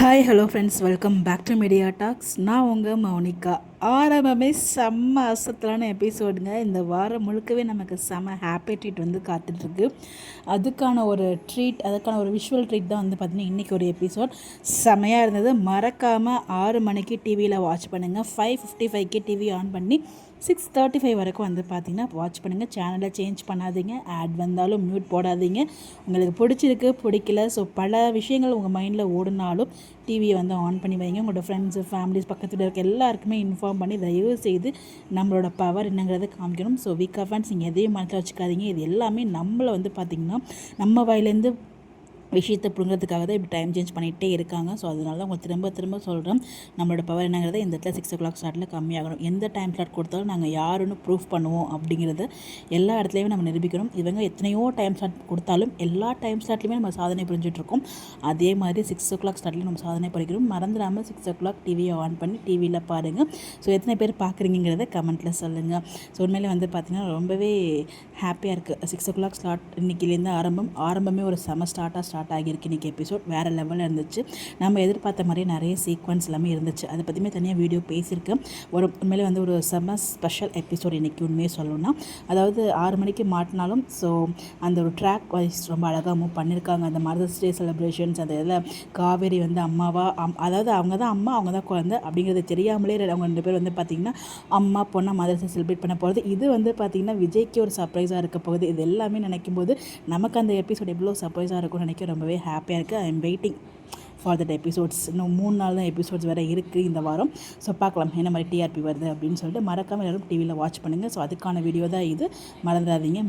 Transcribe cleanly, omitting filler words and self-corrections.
Hi hello friends, welcome back to media talks. நான் உங்கள் மௌனிகா. ஆரம்பமே செம்ம அசத்தலான எபிசோடுங்க. இந்த வாரம் முழுக்கவே நமக்கு செம்ம ஹாப்பி ட்ரீட் வந்து காத்துட்ருக்கு. அதுக்கான ஒரு ட்ரீட், அதுக்கான ஒரு விஷுவல் ட்ரீட் தான் வந்து பார்த்திங்கன்னா இன்றைக்கி ஒரு எபிசோட் செம்மையாக இருந்தது. மறக்காமல் 6 மணிக்கு டிவியில் வாட்ச் பண்ணுங்கள். 5:55க்கு டிவி ஆன் பண்ணி 6:35 வரைக்கும் வந்து பார்த்திங்கன்னா வாட்ச் பண்ணுங்கள். சேனலை சேஞ்ச் பண்ணாதீங்க. ஆட் வந்தாலும் மியூட் போடாதீங்க. உங்களுக்கு பிடிச்சிருக்கு பிடிக்கல, ஸோ பல விஷயங்கள் உங்கள் மைண்டில் ஓடினாலும் டிவியை வந்து ஆன் பண்ணி வைங்க. உங்களோட ஃப்ரெண்ட்ஸு, ஃபேமிலிஸ், பக்கத்தில் இருக்க எல்லாருக்குமே இன்ஃபார்ம் பண்ணி தயவு செய்து நம்மளோட பவர் என்னங்கிறத காமிக்கணும். ஸோ வீக் ஆஃப் ஃபேன்ஸ் நீங்கள் எதையும் மனசில் வச்சுக்காதீங்க. இது எல்லாமே நம்மளை வந்து பார்த்திங்கன்னா நம்ம வாயிலேருந்து விஷயத்தை பிடுங்கிறதுக்காக தான் இப்படி டைம் சேஞ்ச் பண்ணிகிட்டே இருக்காங்க. ஸோ அதனால தான் உங்களுக்கு திரும்ப திரும்ப சொல்கிறோம், நம்மளோட பவர் என்னங்கிறத இந்த இடத்துல 6 o'clock ஸ்லாட்டில் கம்மியாகணும். எந்த டைம் ஸ்லாட் கொடுத்தாலும் நாங்கள் யாருன்னு ப்ரூஃப் பண்ணுவோம் அப்படிங்கிறத எல்லா இடத்துலையுமே நம்ம நிரூபிக்கணும். இவங்க எத்தனையோ டைம் ஸ்லாட் கொடுத்தாலும் எல்லா டைம் ஸ்லாட்லையுமே நம்ம சாதனை புரிஞ்சிட்ருக்கோம். அதே மாதிரி 6 o'clock ஸ்லாட்லேயும் நம்ம சாதனை புரிக்கிறோம். மறந்துடாமல் 6 o'clock டிவியை ஆன் பண்ணி டிவியில் பாருங்கள். ஸோ எத்தனை பேர் பார்க்குறீங்கிறத கமெண்ட்டில் சொல்லுங்கள். ஸோ உண்மையிலே வந்து பார்த்திங்கன்னா ரொம்பவே ஹாப்பியாக இருக்குது. 6 o'clock ஸ்லாட் இன்றைக்கிலேருந்து ஆரம்பமே ஒரு செம ஸ்டார்ட் ஆகியிருக்கு. இன்றைக்கி எபிசோட் வேறு லெவலில் இருந்துச்சு. நம்ம எதிர்பார்த்த மாதிரி நிறைய சீக்வன்ஸ் எல்லாமே இருந்துச்சு. அதை பற்றியுமே தனியாக வீடியோ பேசியிருக்கேன். உண்மையிலே வந்து ஒரு செம ஸ்பெஷல் எபிசோட் இன்றைக்கி உண்மையை சொல்லணும்னா, அதாவது 6 மணிக்கு மாட்டினாலும் ஸோ அந்த ஒரு ட்ராக் வைஸ் ரொம்ப அழகாக மூவ் பண்ணியிருக்காங்க. அந்த மதர்ஸ் டே செலிப்ரேஷன்ஸ், அந்த இதில் காவேரி வந்து அம்மாவா, அதாவது அவங்க தான் அம்மா, அவங்க தான் குழந்தை அப்படிங்கிறது தெரியாமலே அவங்க 2 பேர் வந்து பார்த்திங்கன்னா அம்மா பொண்ணா மதர்ஸ் டே செலிப்ரேட் பண்ண போகிறது. இது வந்து பார்த்திங்கன்னா விஜய்க்கு ஒரு சர்ப்ரைஸாக இருக்க போகுது. இது எல்லாமே நினைக்கும் போது நமக்கு அந்த எபிசோட் எவ்வளோ சர்ப்ரைஸாக இருக்கும்னு நினைக்க ரொம்பவே ஹாப்பியாக இருக்குது. I am waiting for that episodes. இன்னும் 3 நாள் தான் எபிசோட்ஸ் வேறு இருக்குது இந்த வாரம். ஸோ பார்க்கலாம் என்ன மாதிரி டிஆர்பி வருது அப்படின்னு சொல்லிட்டு. மறக்காமல் எல்லோரும் டிவியில் வாட்ச் பண்ணுங்கள். ஸோ அதுக்கான வீடியோ தான் இது. மறந்துடாதீங்க.